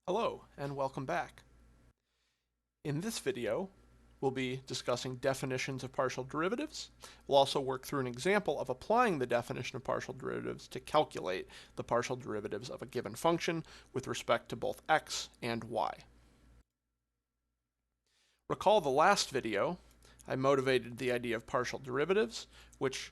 Hello, and welcome back. In this video, we'll be discussing definitions of partial derivatives. We'll also work through an example of applying the definition of partial derivatives to calculate the partial derivatives of a given function with respect to both x and y. Recall the last video, I motivated the idea of partial derivatives, which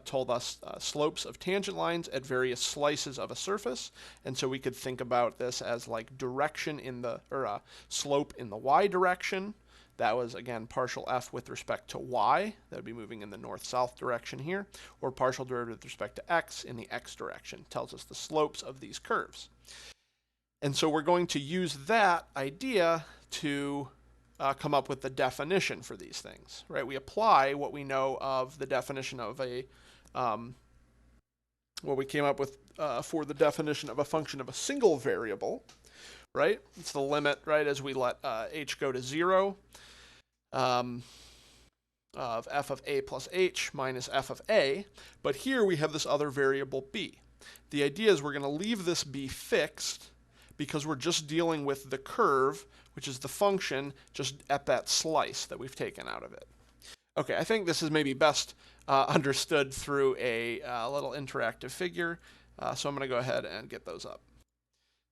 told us slopes of tangent lines at various slices of a surface, and so we could think about this as like direction in the, or slope in the y direction. That was, again, partial f with respect to y, that would be moving in the north-south direction here, or partial derivative with respect to x in the x direction, tells us the slopes of these curves. And so we're going to use that idea to come up with the definition for these things, right? We apply what we know of the definition of what we came up with for the definition of a function of a single variable, right? It's the limit, right, as we let h go to 0 of f of a plus h minus f of a. But here we have this other variable b. The idea is we're going to leave this b fixed because we're just dealing with the curve, which is the function just at that slice that we've taken out of it. Okay, I think this is maybe best understood through a little interactive figure, so I'm going to go ahead and get those up.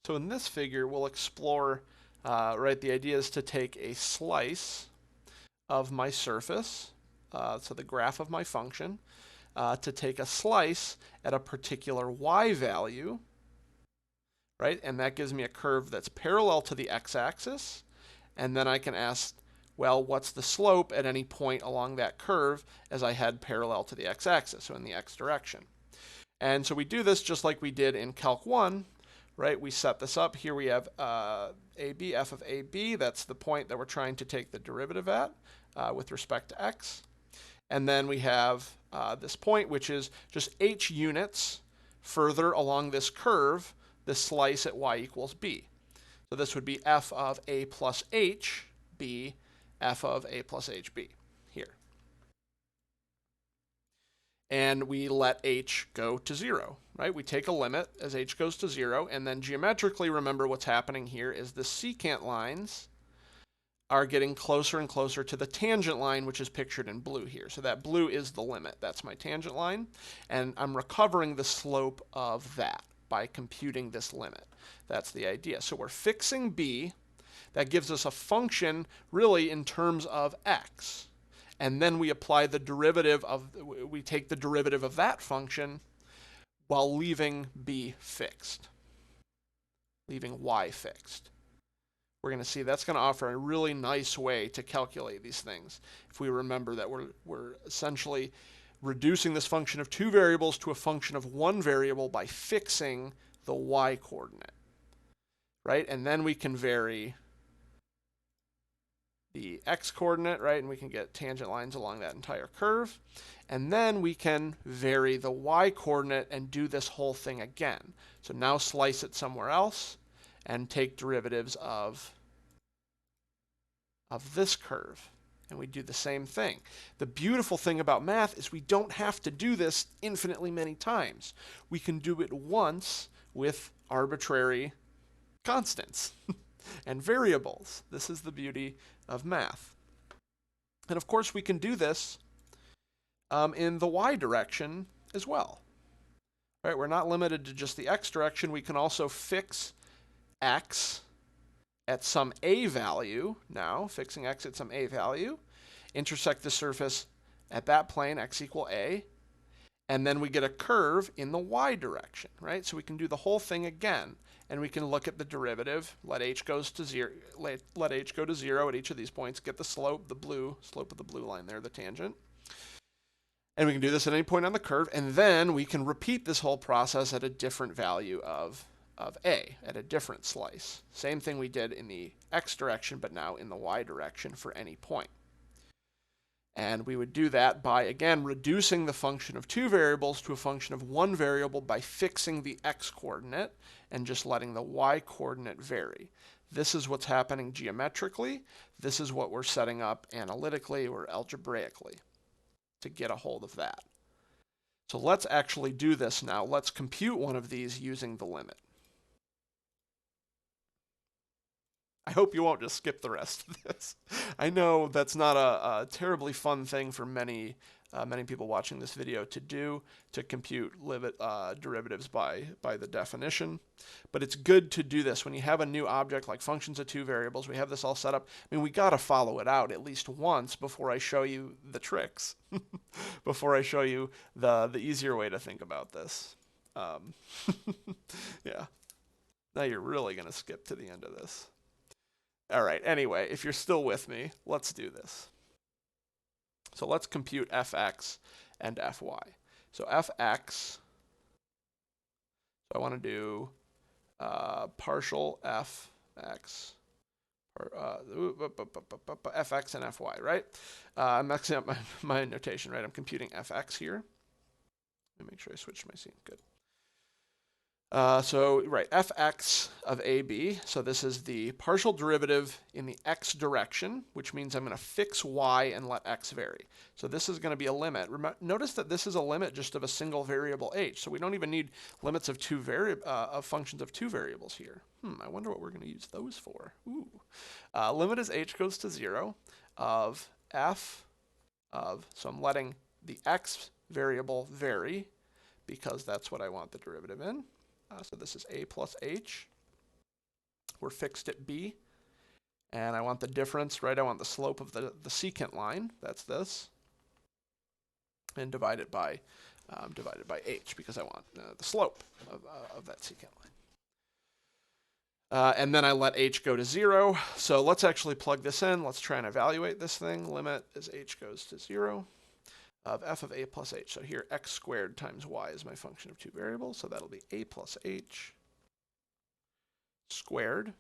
So in this figure, we'll explore, right, the idea is to take a slice of my surface, so the graph of my function, to take a slice at a particular y value, right? And that gives me a curve that's parallel to the x-axis. And then I can ask, well, what's the slope at any point along that curve as I head parallel to the x-axis, so in the x direction. And so we do this just like we did in Calc 1, right? We set this up. Here we have AB, f of AB. That's the point that we're trying to take the derivative at with respect to x. And then we have this point, which is just h units further along this curve, this slice at y equals b. So this would be f of a plus h, b, f of a plus hb here. And we let h go to 0, right? We take a limit as h goes to 0, and then geometrically, remember what's happening here is the secant lines are getting closer and closer to the tangent line, which is pictured in blue here. So that blue is the limit. That's my tangent line, and I'm recovering the slope of that by computing this limit. That's the idea. So we're fixing b. That gives us a function really in terms of x. And then we apply the derivative of, we take the derivative of that function while leaving b fixed, leaving y fixed. We're going to see that's going to offer a really nice way to calculate these things if we remember that we're essentially reducing this function of two variables to a function of one variable by fixing the y coordinate, right? And then we can vary the x coordinate, right? And we can get tangent lines along that entire curve. And then we can vary the y coordinate and do this whole thing again. So now slice it somewhere else and take derivatives of this curve. And we do the same thing. The beautiful thing about math is we don't have to do this infinitely many times. We can do it once with arbitrary constants and variables. This is the beauty of math. And of course, we can do this in the y direction as well. Right? We're not limited to just the x direction. We can also fix x at some a value now, fixing x at some a value, intersect the surface at that plane, x equal a, and then we get a curve in the y direction, right? So we can do the whole thing again, and we can look at the derivative, let h goes to 0, let h go to 0 at each of these points, get the slope, slope of the blue line there, the tangent. And we can do this at any point on the curve, and then we can repeat this whole process at a different value of a, at a different slice. Same thing we did in the x direction, but now in the y direction for any point. And we would do that by, again, reducing the function of two variables to a function of one variable by fixing the x coordinate and just letting the y coordinate vary. This is what's happening geometrically. This is what we're setting up analytically or algebraically to get a hold of that. So let's actually do this now. Let's compute one of these using the limit. hope you won't just skip the rest of this. I know that's not a terribly fun thing for many people watching this video to do, to compute derivatives by the definition. But it's good to do this when you have a new object like functions of two variables. We have this all set up. I mean, we got to follow it out at least once before I show you the tricks, before I show you the easier way to think about this. Yeah. Now you're really going to skip to the end of this. All right, anyway, if you're still with me, let's do this. So let's compute fx and fy. So fx, so I want to do partial fx, fx and fy, right? I'm mixing up my notation, right? I'm computing fx here. Let me make sure I switch my scene. Good. So, right, fx of ab, so this is the partial derivative in the x direction, which means I'm going to fix y and let x vary. So this is going to be a limit. Notice that this is a limit just of a single variable h, so we don't even need limits of functions of two variables here. I wonder what we're going to use those for. Ooh. Limit as h goes to 0 of f of, so I'm letting the x variable vary because that's what I want the derivative in. So this is a plus h. We're fixed at b. And I want the difference, right? I want the slope of the secant line. That's this. And divide it by h because I want the slope of that secant line. And then I let h go to 0. So let's actually plug this in. Let's try and evaluate this thing. Limit as h goes to 0. Of f of a plus h. So here x squared times y is my function of two variables. So that'll be a plus h squared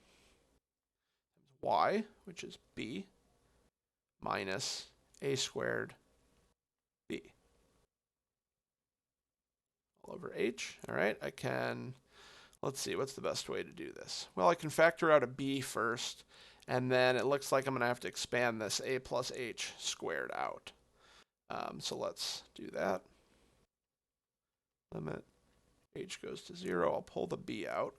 y, which is b, minus a squared b all over h. All right, I can, let's see, what's the best way to do this? Well, I can factor out a b first, and then it looks like I'm going to have to expand this a plus h squared out. So let's do that. Limit h goes to 0. I'll pull the b out.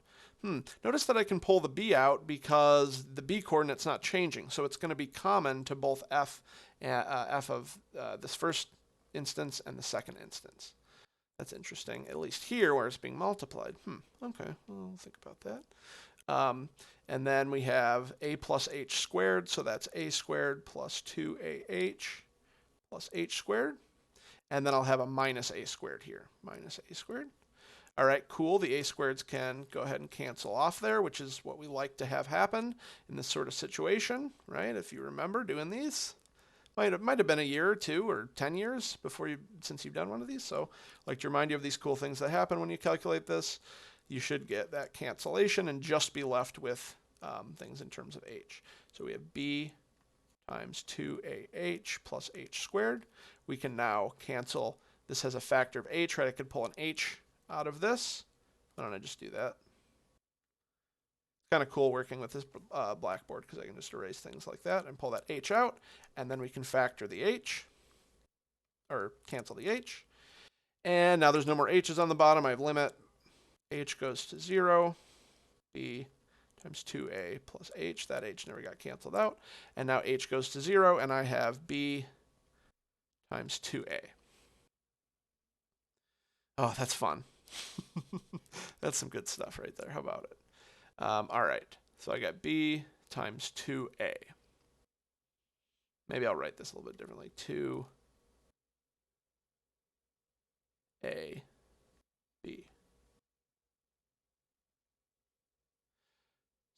Notice that I can pull the b out because the b coordinate's not changing. So it's going to be common to both f of this first instance and the second instance. That's interesting, at least here where it's being multiplied. Okay, well, I'll think about that. And then we have a plus h squared. So that's a squared plus 2ah plus h squared, and then I'll have a minus a squared here, minus a squared. All right, cool. The a squareds can go ahead and cancel off there, which is what we like to have happen in this sort of situation, right? If you remember doing these, might have been a year or 2 or 10 years since you've done one of these. So I'd like to remind you of these cool things that happen when you calculate this. You should get that cancellation and just be left with things in terms of h. So we have b times 2ah plus h squared. We can now cancel. This has a factor of h, right? I could pull an h out of this. Why don't I just do that? It's kind of cool working with this blackboard because I can just erase things like that and pull that h out, and then we can factor the h, or cancel the h. And now there's no more h's on the bottom. I have limit h goes to 0, b times 2a plus h. That h never got canceled out. And now h goes to 0, and I have b times 2a. Oh, that's fun. That's some good stuff right there. How about it? All right. So I got b times 2a. Maybe I'll write this a little bit differently. 2ab.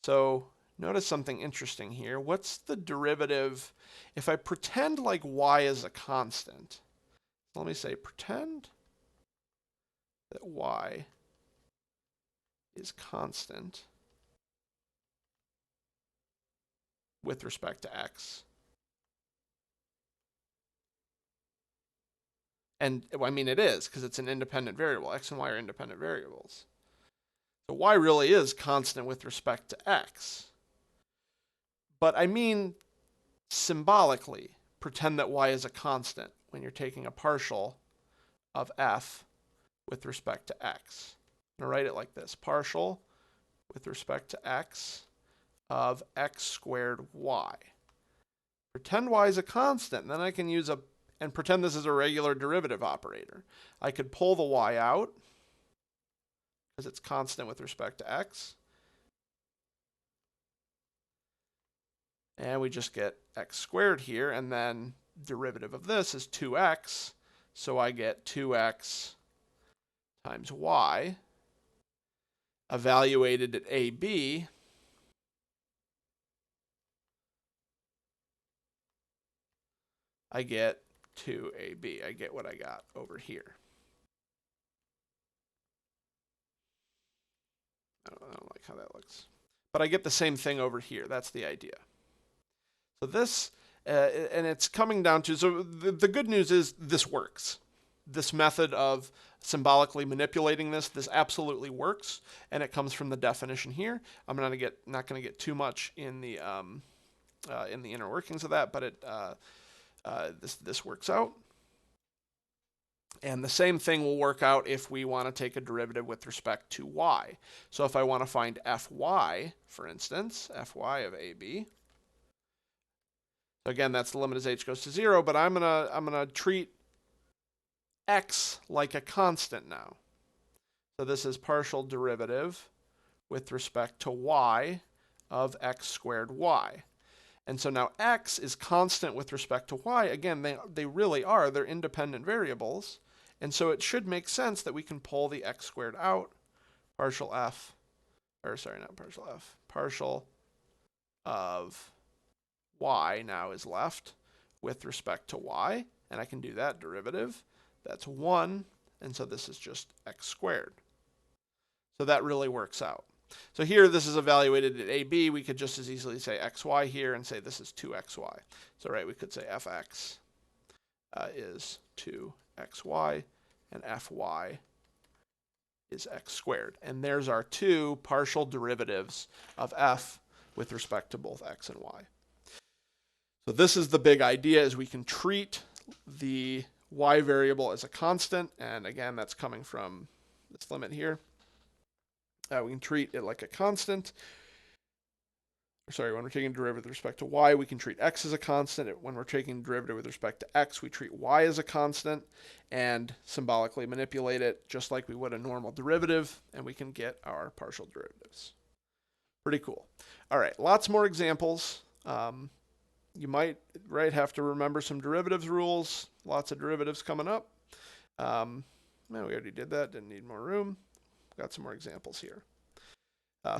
So notice something interesting here. What's the derivative if I pretend like y is a constant? So let me say pretend that y is constant with respect to x. And I mean it is because it's an independent variable. X and y are independent variables. So y really is constant with respect to x. But I mean symbolically, pretend that y is a constant when you're taking a partial of f with respect to x. I'm going to write it like this. Partial with respect to x of x squared y. Pretend y is a constant, and then I can use and pretend this is a regular derivative operator. I could pull the y out, because it's constant with respect to x. And we just get x squared here, and then derivative of this is 2x, so I get 2x times y. Evaluated at AB, I get 2AB. I get what I got over here. I don't like how that looks. But I get the same thing over here. That's the idea. So this, and it's coming down to, so the good news is this works. This method of symbolically manipulating this absolutely works, and it comes from the definition here. I'm not going to get too much in the inner workings of that, but this works out. And the same thing will work out if we want to take a derivative with respect to y. So if I want to find fy, for instance, fy of AB. So again, that's the limit as h goes to 0, but I'm gonna treat x like a constant now. So this is partial derivative with respect to y of x squared y. And so now x is constant with respect to y. Again, they really are. They're independent variables. And so it should make sense that we can pull the x squared out. Partial f, or sorry, not partial f, partial of y now is left with respect to y. And I can do that derivative. That's 1. And so this is just x squared. So that really works out. So here this is evaluated at AB. We could just as easily say xy here and say this is 2xy. So right, we could say fx is 2xy and fy is x squared. And there's our two partial derivatives of f with respect to both x and y. So this is the big idea, is we can treat the y variable as a constant. And again, that's coming from this limit here. We can treat it like a constant. Sorry, when we're taking a derivative with respect to y, we can treat x as a constant. When we're taking a derivative with respect to x, we treat y as a constant and symbolically manipulate it just like we would a normal derivative, and we can get our partial derivatives. Pretty cool. All right, lots more examples. You might have to remember some derivatives rules. Lots of derivatives coming up. We already did that, didn't need more room. Got some more examples here.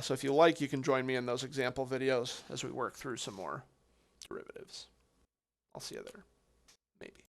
So if you like, you can join me in those example videos as we work through some more derivatives. I'll see you there. Maybe.